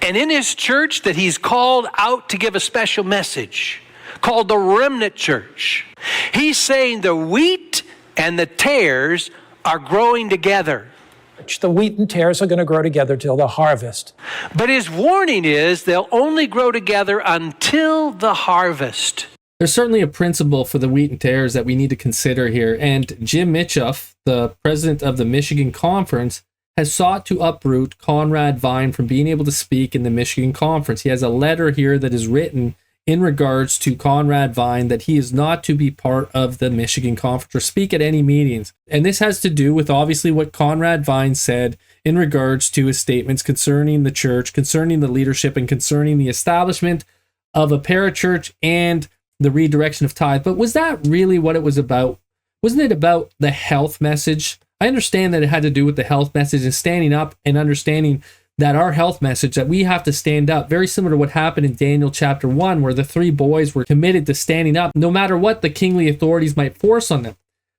and in his church that he's called out to give a special message called the remnant church. He's saying the wheat and the tares are growing together. The wheat and tares are going to grow together till the harvest. But his warning is they'll only grow together until the harvest. There's certainly a principle for the wheat and tares that we need to consider here. And Jim Micheff, the president of the Michigan Conference, has sought to uproot Conrad Vine from being able to speak in the Michigan Conference. He has a letter here that is written in regards to Conrad Vine that he is not to be part of the Michigan Conference or speak at any meetings. And this has to do with obviously what Conrad Vine said in regards to his statements concerning the church, concerning the leadership, and concerning the establishment of a parachurch and the redirection of tithe. But was that really what it was about? Wasn't it about the health message? I understand that it had to do with the health message and standing up and understanding that our health message, that we have to stand up, very similar to what happened in Daniel chapter 1, where the 3 boys were committed to standing up no matter what the kingly authorities might force on them.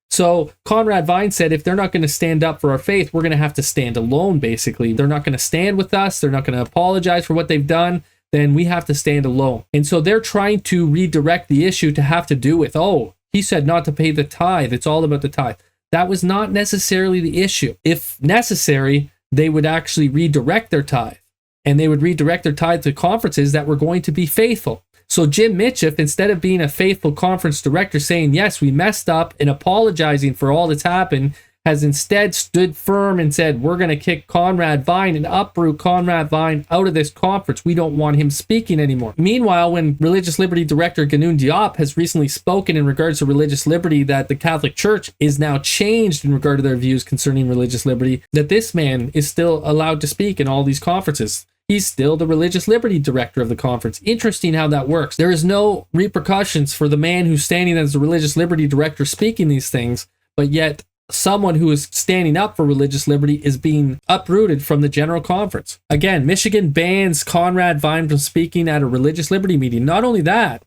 So Conrad Vine said, if they're not going to stand up for our faith, we're going to have to stand alone, basically. They're not going to stand with us. They're not going to apologize for what they've done. Then we have to stand alone. And so they're trying to redirect the issue to have to do with, oh, he said not to pay the tithe. It's all about the tithe. That was not necessarily the issue. If necessary, they would actually redirect their tithe, and they would redirect their tithe to conferences that were going to be faithful. So Jim Micheff, instead of being a faithful conference director saying, yes, we messed up and apologizing for all that's happened, has instead stood firm and said, we're going to kick Conrad Vine and uproot Conrad Vine out of this conference. We don't want him speaking anymore. Meanwhile, when Religious Liberty Director Ganoon Diop has recently spoken in regards to religious liberty, that the Catholic Church is now changed in regard to their views concerning religious liberty, that this man is still allowed to speak in all these conferences. He's still the religious liberty director of the conference. Interesting how that works. There is no repercussions for the man who's standing as the religious liberty director speaking these things, but yet someone who is standing up for religious liberty is being uprooted from the general conference. Again, Michigan bans Conrad Vine from speaking at a religious liberty meeting. Not only that,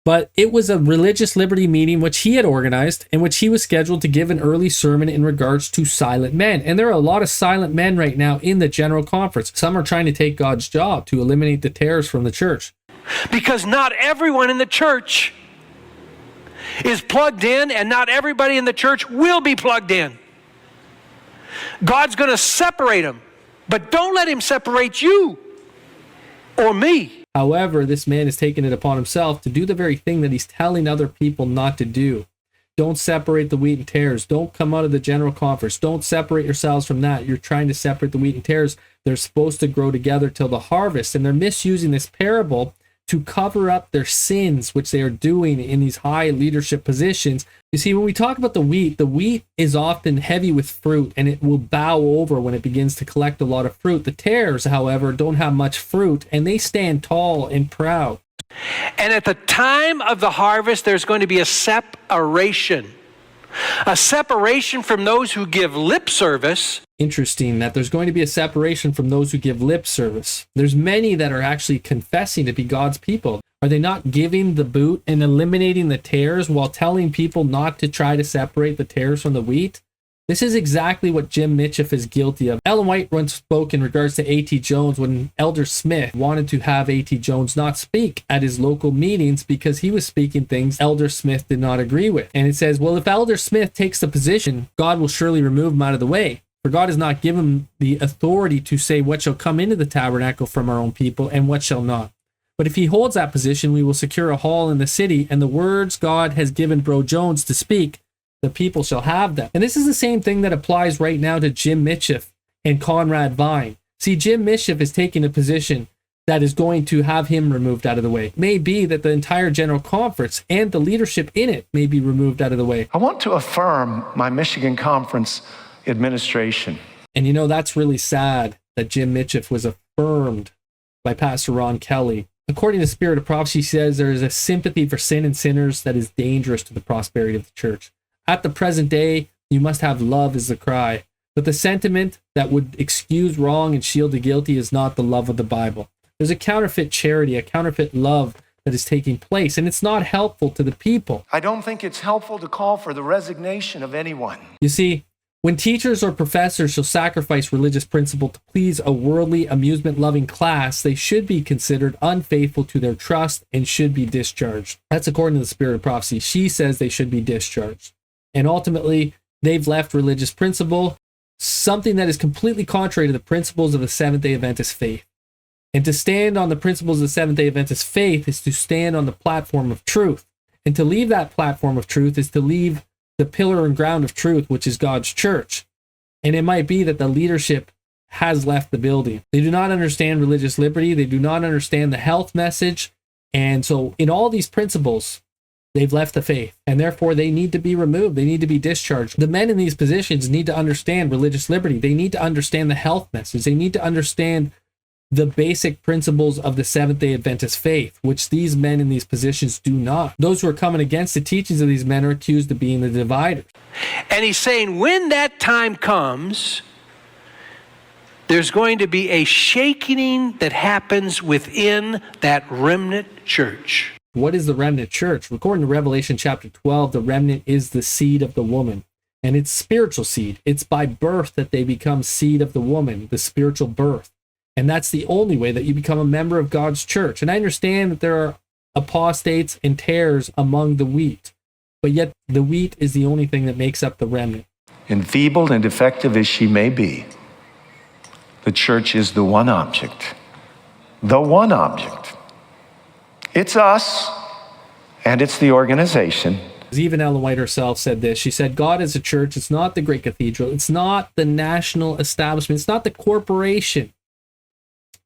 but it was a religious liberty meeting which he had organized, in which he was scheduled to give an early sermon in regards to silent men. And there are a lot of silent men right now in the general conference. Some are trying to take God's job to eliminate the tares from the church. Because not everyone in the church is plugged in, and not everybody in the church will be plugged in. God's going to separate them, but don't let him separate you or me. However, this man has taken it upon himself to do the very thing that he's telling other people not to do. Don't separate the wheat and tares. Don't come out of the general conference. Don't separate yourselves from that. You're trying to separate the wheat and tares. They're supposed to grow together till the harvest, and they're misusing this parable to cover up their sins, which they are doing in these high leadership positions. You see, when we talk about the wheat is often heavy with fruit, and it will bow over when it begins to collect a lot of fruit. The tares, however, don't have much fruit, and they stand tall and proud. And at the time of the harvest, there's going to be a separation. A separation from those who give lip service. Interesting that there's going to be a separation from those who give lip service. There's many that are actually confessing to be God's people. Are they not giving the boot and eliminating the tares while telling people not to try to separate the tares from the wheat? This is exactly what Jim Micheff is guilty of. Ellen White once spoke in regards to A.T. Jones when Elder Smith wanted to have A.T. Jones not speak at his local meetings because he was speaking things Elder Smith did not agree with. And it says, well, if Elder Smith takes the position, God will surely remove him out of the way. For God has not given him the authority to say what shall come into the tabernacle from our own people and what shall not. But if he holds that position, we will secure a hall in the city, and the words God has given Bro Jones to speak, the people shall have them. And this is the same thing that applies right now to Jim Micheff and Conrad Vine. See, Jim Micheff is taking a position that is going to have him removed out of the way. It may be that the entire general conference and the leadership in it may be removed out of the way. I want to affirm my Michigan Conference administration. And you know, that's really sad that Jim Micheff was affirmed by Pastor Ron Kelly. According to Spirit of Prophecy, he says there is a sympathy for sin and sinners that is dangerous to the prosperity of the church. At the present day, you must have love is the cry. But the sentiment that would excuse wrong and shield the guilty is not the love of the Bible. There's a counterfeit charity, a counterfeit love that is taking place, and it's not helpful to the people. I don't think it's helpful to call for the resignation of anyone. You see, When teachers or professors shall sacrifice religious principle to please a worldly, amusement-loving class, they should be considered unfaithful to their trust and should be discharged. That's according to the Spirit of Prophecy. She says they should be discharged. And ultimately, they've left religious principle, something that is completely contrary to the principles of the Seventh-day Adventist faith. And to stand on the principles of the Seventh-day Adventist faith is to stand on the platform of truth. And to leave that platform of truth is to leave the pillar and ground of truth, which is God's church. And it might be that the leadership has left the building. They do not understand religious liberty. They do not understand the health message. And so in all these principles, they've left the faith, and therefore they need to be removed. They need to be discharged. The men in these positions need to understand religious liberty. They need to understand the health message. They need to understand the basic principles of the Seventh-day Adventist faith, which these men in these positions do not. Those who are coming against the teachings of these men are accused of being the dividers. And he's saying when that time comes, there's going to be a shaking that happens within that remnant church. What is the remnant church? According to Revelation chapter 12, the remnant is the seed of the woman, and it's spiritual seed. It's by birth that they become seed of the woman, the spiritual birth. And that's the only way that you become a member of God's church. And I understand that there are apostates and tares among the wheat, but yet the wheat is the only thing that makes up the remnant. Enfeebled and defective as she may be, the church is the one object. The one object. It's us, and it's the organization. Even Ellen White herself said this. She said, God is a church. It's not the great cathedral. It's not the national establishment. It's not the corporation.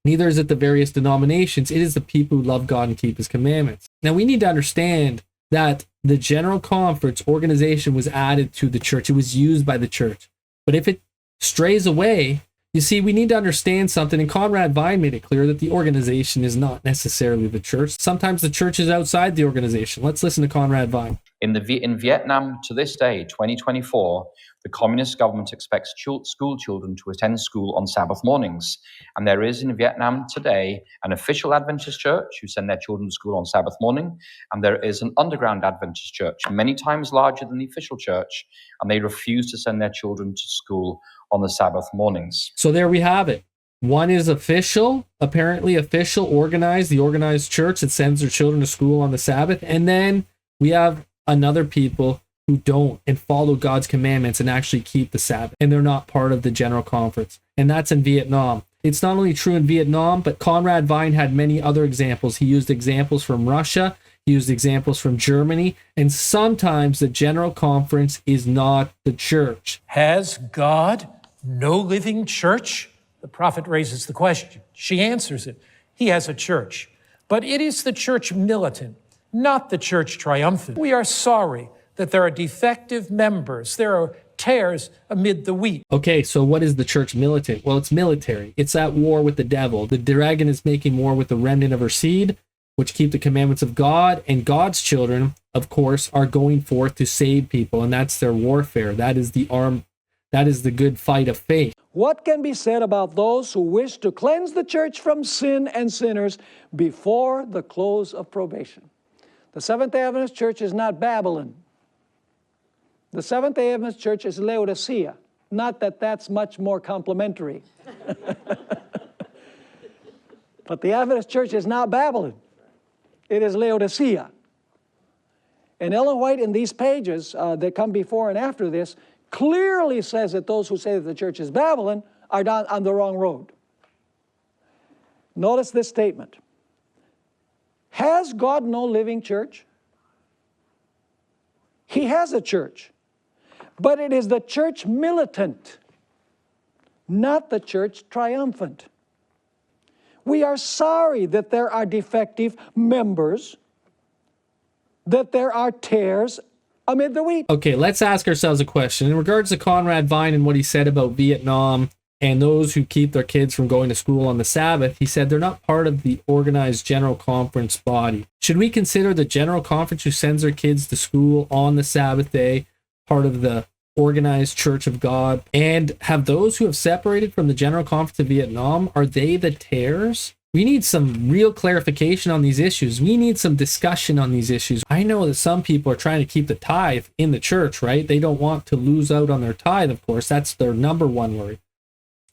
Neither is it the various denominations. It is the people who love God and keep his commandments. Now, we need to understand that the General Conference organization was added to the church. It was used by the church. But if it strays away, you see, we need to understand something. And Conrad Vine made it clear that the organization is not necessarily the church. Sometimes the church is outside the organization. Let's listen to Conrad Vine. In Vietnam, to this day, 2024, the communist government expects school children to attend school on Sabbath mornings. And there is in Vietnam today an official Adventist church who send their children to school on Sabbath morning. And there is an underground Adventist church, many times larger than the official church. And they refuse to send their children to school on the Sabbath mornings. So there we have it. One is official, apparently official, organized, the organized church that sends their children to school on the Sabbath. And then we have another people who don't and follow God's commandments and actually keep the Sabbath. And they're not part of the General Conference. And that's in Vietnam. It's not only true in Vietnam, but Conrad Vine had many other examples. He used examples from Russia. He used examples from Germany. And sometimes the General Conference is not the church. Has God no living church? The prophet raises the question. She answers it. He has a church. But it is the church militant, not the church triumphant. We are sorry that there are defective members. There are tares amid the wheat. Okay, so what is the church militant? Well, it's military. It's at war with the devil. The dragon is making war with the remnant of her seed, which keep the commandments of God. And God's children, of course, are going forth to save people. And that's their warfare. That is the arm. That is the good fight of faith. What can be said about those who wish to cleanse the church from sin and sinners before the close of probation? The Seventh-day Adventist Church is not Babylon. The Seventh-day Adventist Church is Laodicea. Not that that's much more complimentary. But the Adventist Church is not Babylon. It is Laodicea. And Ellen White in these pages that come before and after this clearly says that those who say that the church is Babylon are on the wrong road. Notice this statement. Has God no living church? He has a church, but it is the church militant, not the church triumphant. We are sorry that there are defective members, that there are tares amid the wheat. Okay, let's ask ourselves a question. In regards to Conrad Vine and what he said about Vietnam and those who keep their kids from going to school on the Sabbath, he said they're not part of the organized General Conference body. Should we consider the General Conference who sends their kids to school on the Sabbath day part of the organized Church of God? And have those who have separated from the General Conference of Vietnam, are they the tares? We need some real clarification on these issues. We need some discussion on these issues. I know that some people are trying to keep the tithe in the church, right? They don't want to lose out on their tithe, of course. That's their number one worry.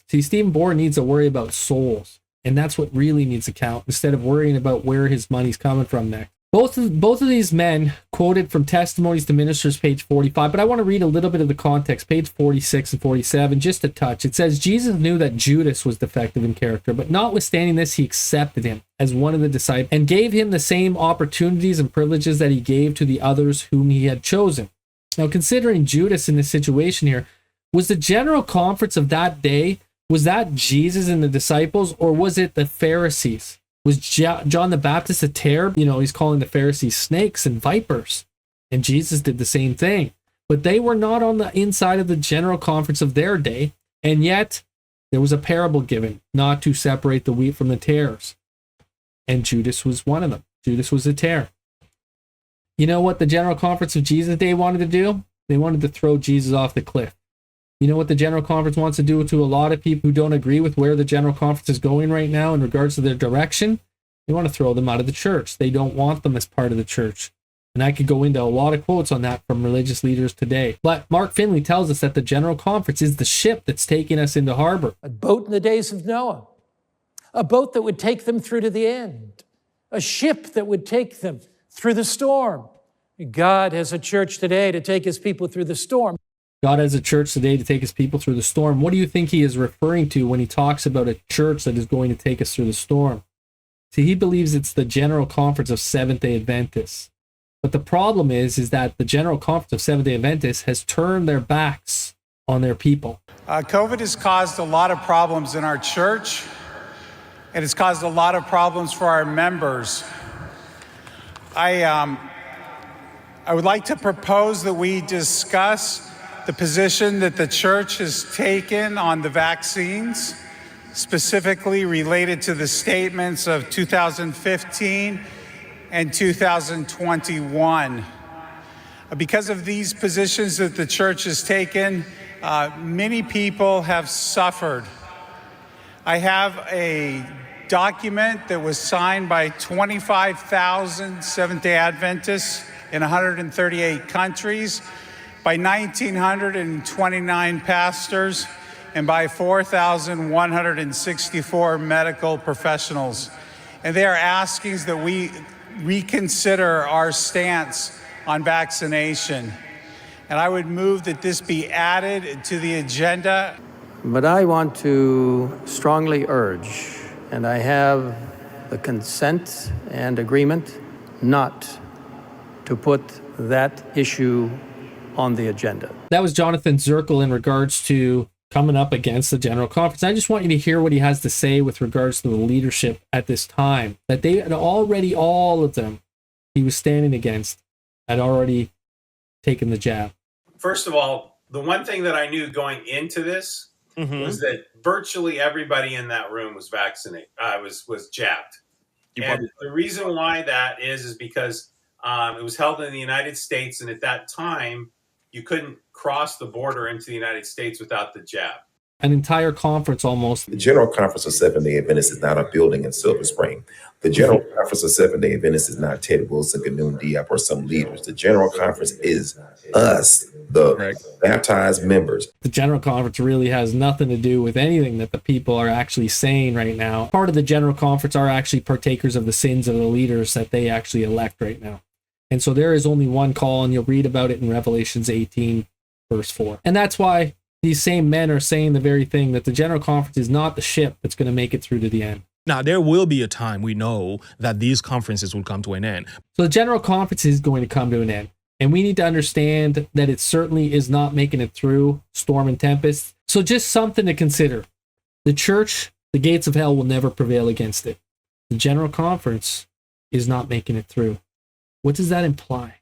See, Stephen Bohr needs to worry about souls, and that's what really needs to count, instead of worrying about where his money's coming from next. Both of these men quoted from Testimonies to Ministers, page 45, but I want to read a little bit of the context, page 46 and 47, just a touch. It says, Jesus knew that Judas was defective in character, but notwithstanding this, he accepted him as one of the disciples and gave him the same opportunities and privileges that he gave to the others whom he had chosen. Now, considering Judas in this situation here, was the general conference of that day, was that Jesus and the disciples, or was it the Pharisees? Was John the Baptist a tare? You know, he's calling the Pharisees snakes and vipers. And Jesus did the same thing. But they were not on the inside of the general conference of their day. And yet, there was a parable given, not to separate the wheat from the tares. And Judas was one of them. Judas was a tare. You know what the general conference of Jesus' day wanted to do? They wanted to throw Jesus off the cliff. You know what the general conference wants to do to a lot of people who don't agree with where the general conference is going right now in regards to their direction? They want to throw them out of the church. They don't want them as part of the church. And I could go into a lot of quotes on that from religious leaders today. But Mark Finley tells us that the general conference is the ship that's taking us into harbor. A boat in the days of Noah, a boat that would take them through to the end, a ship that would take them through the storm. God has a church today to take his people through the storm. God has a church today to take his people through the storm. What do you think he is referring to when he talks about a church that is going to take us through the storm? See, he believes it's the general conference of Seventh-day Adventists. But the problem is that the general conference of Seventh-day Adventists has turned their backs on their people. COVID has caused a lot of problems in our church. It has caused a lot of problems for our members. I would like to propose that we discuss the position that the church has taken on the vaccines, specifically related to the statements of 2015 and 2021. Because of these positions that the church has taken, many people have suffered. I have a document that was signed by 25,000 Seventh-day Adventists in 138 countries, by 1,929 pastors, and by 4,164 medical professionals. And they are asking that we reconsider our stance on vaccination. And I would move that this be added to the agenda. But I want to strongly urge, and I have the consent and agreement not to put that issue on the agenda. That was Jonathan Zirkel in regards to coming up against the general conference. I just want you to hear what he has to say with regards to the leadership at this time, that they had already, all of them he was standing against, had already taken the jab. First of all, the one thing that I knew going into this was that virtually everybody in that room was vaccinated, was jabbed. And the reason why that is because it was held in the United States, and at that time, you couldn't cross the border into the United States without the jab. An entire conference almost. The General Conference of Seventh-day Adventists is not a building in Silver Spring. The General Conference of Seventh-day Adventists is not Ted Wilson, Ganoon Diop, or some leaders. The General Conference is us, the baptized members. The General Conference really has nothing to do with anything that the people are actually saying right now. Part of the General Conference are actually partakers of the sins of the leaders that they actually elect right now. And so there is only one call, and you'll read about it in Revelations 18, verse 4. And that's why these same men are saying the very thing, that the General Conference is not the ship that's going to make it through to the end. Now, there will be a time, we know, that these conferences will come to an end. So the General Conference is going to come to an end. And we need to understand that it certainly is not making it through storm and tempest. So just something to consider. The church, the gates of hell will never prevail against it. The General Conference is not making it through. What does that imply?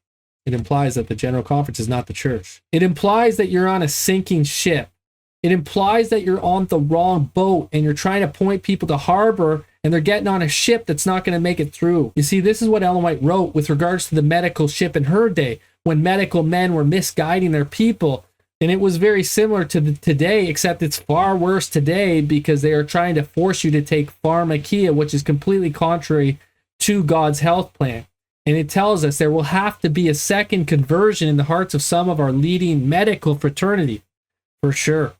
It implies that the General Conference is not the church. It implies that you're on a sinking ship. It implies that you're on the wrong boat and you're trying to point people to harbor, and they're getting on a ship that's not going to make it through. You see, this is what Ellen White wrote with regards to the medical ship in her day, when medical men were misguiding their people. And it was very similar to today, except it's far worse today because they are trying to force you to take pharmakia, which is completely contrary to God's health plan. And it tells us there will have to be a second conversion in the hearts of some of our leading medical fraternity, for sure.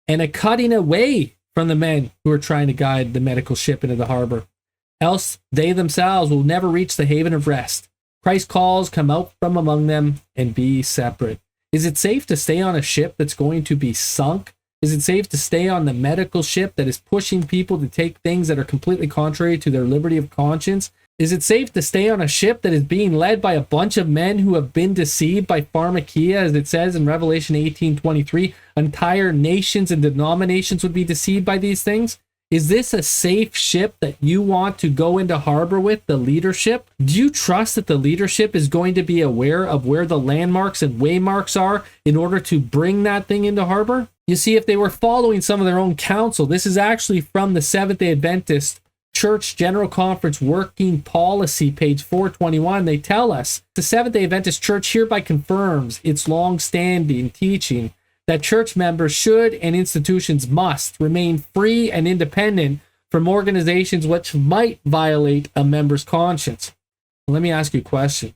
And a cutting away from the men who are trying to guide the medical ship into the harbor. Else they themselves will never reach the haven of rest. Christ calls, come out from among them and be separate. Is it safe to stay on a ship that's going to be sunk? Is it safe to stay on the medical ship that is pushing people to take things that are completely contrary to their liberty of conscience? Is it safe to stay on a ship that is being led by a bunch of men who have been deceived by pharmakia, as it says in Revelation 18:23? Entire nations and denominations would be deceived by these things? Is this a safe ship that you want to go into harbor with, the leadership? Do you trust that the leadership is going to be aware of where the landmarks and waymarks are in order to bring that thing into harbor? You see, if they were following some of their own counsel, this is actually from the Seventh-day Adventist Church General Conference Working Policy, page 421. They tell us, the Seventh-day Adventist Church hereby confirms its long-standing teaching that church members should and institutions must remain free and independent from organizations which might violate a member's conscience. Let me ask you a question.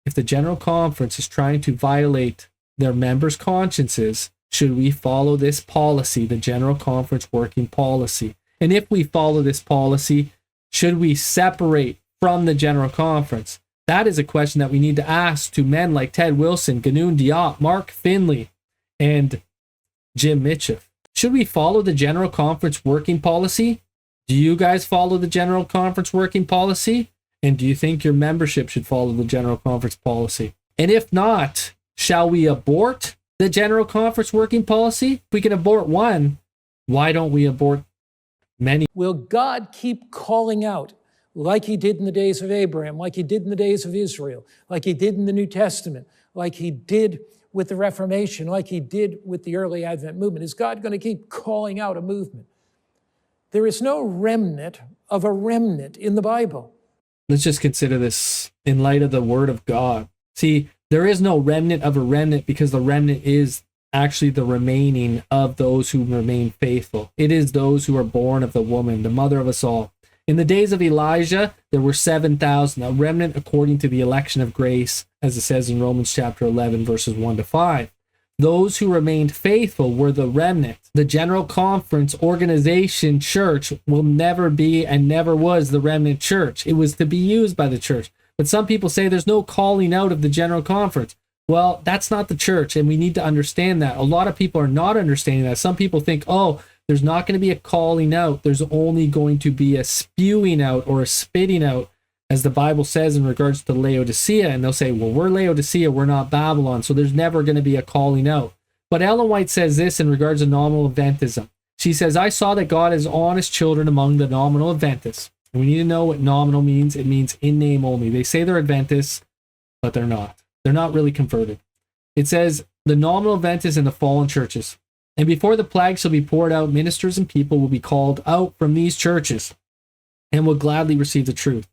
If the General Conference is trying to violate their members' consciences, should we follow this policy, the General Conference Working Policy? And if we follow this policy, should we separate from the General Conference? That is a question that we need to ask to men like Ted Wilson, Ganoon Diop, Mark Finley, and Jim Micheff. Should we follow the General Conference Working Policy? Do you guys follow the General Conference Working Policy? And do you think your membership should follow the General Conference Policy? And if not, shall we abort the General Conference Working Policy? If we can abort one, why don't we abort many? Will God keep calling out like he did in the days of Abraham, like he did in the days of Israel, like he did in the New Testament, like he did with the Reformation, like he did with the early Advent movement? Is God going to keep calling out a movement? There is no remnant of a remnant in the Bible. Let's just consider this in light of the Word of God. See, there is no remnant of a remnant because the remnant is actually the remaining of those who remain faithful. It is those who are born of the woman, the mother of us all. In the days of Elijah, there were 7,000, a remnant according to the election of grace, as it says in Romans chapter 11, verses 1-5. Those who remained faithful were the remnant. The General Conference Organization Church will never be and never was the remnant church. It was to be used by the church. But some people say there's no calling out of the General Conference. Well, that's not the church, and we need to understand that. A lot of people are not understanding that. Some people think, oh, there's not going to be a calling out. There's only going to be a spewing out or a spitting out, as the Bible says in regards to Laodicea. And they'll say, well, we're Laodicea, we're not Babylon, so there's never going to be a calling out. But Ellen White says this in regards to nominal Adventism. She says, I saw that God has honest children among the nominal Adventists. And we need to know what nominal means. It means in name only. They say they're Adventists, but they're not. They're not really converted. It says, the nominal Adventists in the fallen churches. And before the plague shall be poured out, ministers and people will be called out from these churches and will gladly receive the truth.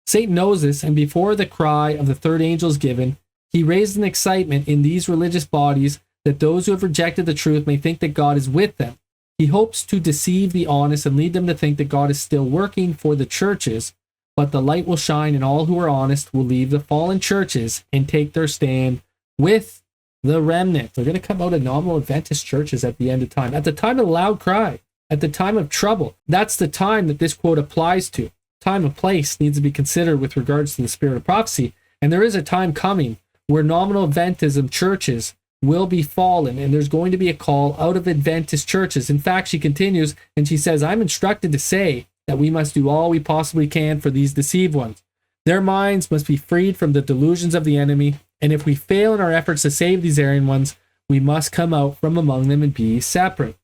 Satan knows this, and before the cry of the third angel is given, he raised an excitement in these religious bodies that those who have rejected the truth may think that God is with them. He hopes to deceive the honest and lead them to think that God is still working for the churches, but the light will shine and all who are honest will leave the fallen churches and take their stand with the remnant. They're going to come out of nominal Adventist churches at the end of time, at the time of the loud cry, at the time of trouble. That's the time that this quote applies to. Time and place needs to be considered with regards to the spirit of prophecy. And there is a time coming where nominal Adventism churches will be fallen, and there's going to be a call out of Adventist churches. In fact, she continues and she says, I'm instructed to say that we must do all we possibly can for these deceived ones. Their minds must be freed from the delusions of the enemy, and if we fail in our efforts to save these erring ones, we must come out from among them and be separate.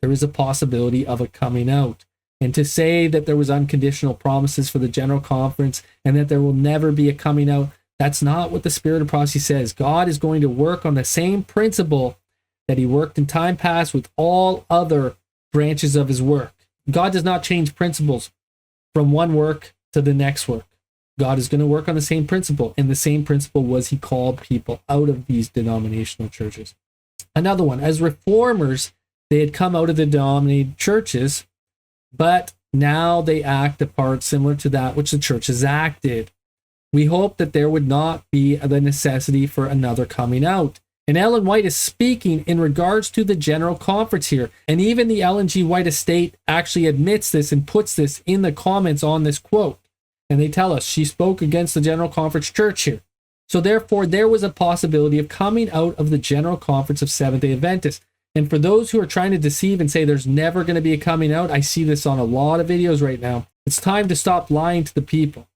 There is a possibility of a coming out. And to say that there was unconditional promises for the General Conference and that there will never be a coming out, that's not what the spirit of prophecy says. God is going to work on the same principle that he worked in time past with all other branches of his work. God does not change principles from one work to the next work. God is going to work on the same principle. And the same principle was he called people out of these denominational churches. Another one, as reformers, they had come out of the denominated churches, but now they act a part similar to that which the churches acted. We hope that there would not be the necessity for another coming out. And Ellen White is speaking in regards to the General Conference here. And even the Ellen G. White estate actually admits this and puts this in the comments on this quote. And they tell us she spoke against the General Conference Church here. So therefore, there was a possibility of coming out of the General Conference of Seventh-day Adventists. And for those who are trying to deceive and say there's never going to be a coming out, I see this on a lot of videos right now. It's time to stop lying to the people.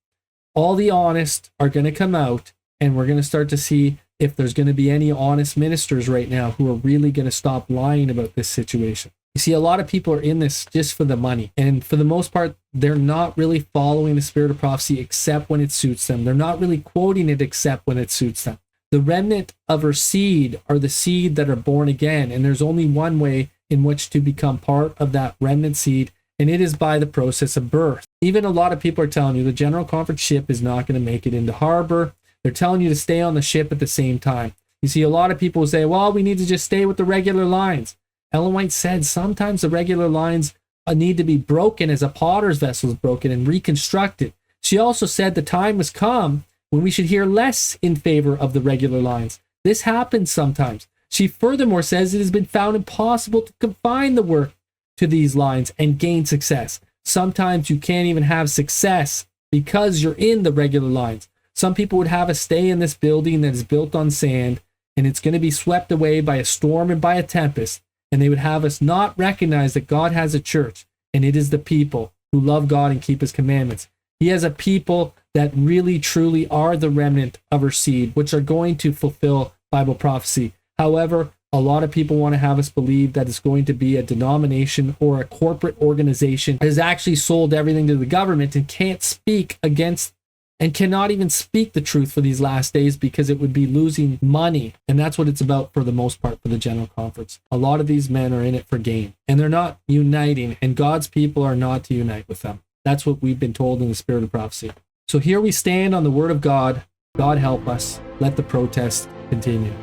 All the honest are going to come out, and we're going to start to see if there's going to be any honest ministers right now who are really going to stop lying about this situation. You see, a lot of people are in this just for the money. And for the most part, they're not really following the spirit of prophecy except when it suits them. They're not really quoting it except when it suits them. The remnant of her seed are the seed that are born again. And there's only one way in which to become part of that remnant seed, and it is by the process of birth. Even a lot of people are telling you the General Conference ship is not going to make it into harbor. They're telling you to stay on the ship at the same time. You see, a lot of people say, well, we need to just stay with the regular lines. Ellen White said sometimes the regular lines need to be broken as a potter's vessel is broken and reconstructed. She also said the time has come when we should hear less in favor of the regular lines. This happens sometimes. She furthermore says it has been found impossible to confine the work to these lines and gain success. Sometimes you can't even have success because you're in the regular lines. Some people would have us stay in this building that is built on sand, and it's going to be swept away by a storm and by a tempest. And they would have us not recognize that God has a church, and it is the people who love God and keep his commandments. He has a people that really truly are the remnant of her seed, which are going to fulfill Bible prophecy. However, a lot of people want to have us believe that it's going to be a denomination or a corporate organization that has actually sold everything to the government and can't speak against and cannot even speak the truth for these last days because it would be losing money. And that's what it's about for the most part for the General Conference. A lot of these men are in it for gain, and they're not uniting, and God's people are not to unite with them. That's what we've been told in the spirit of prophecy. So here we stand on the word of God. God help us. Let the protest continue.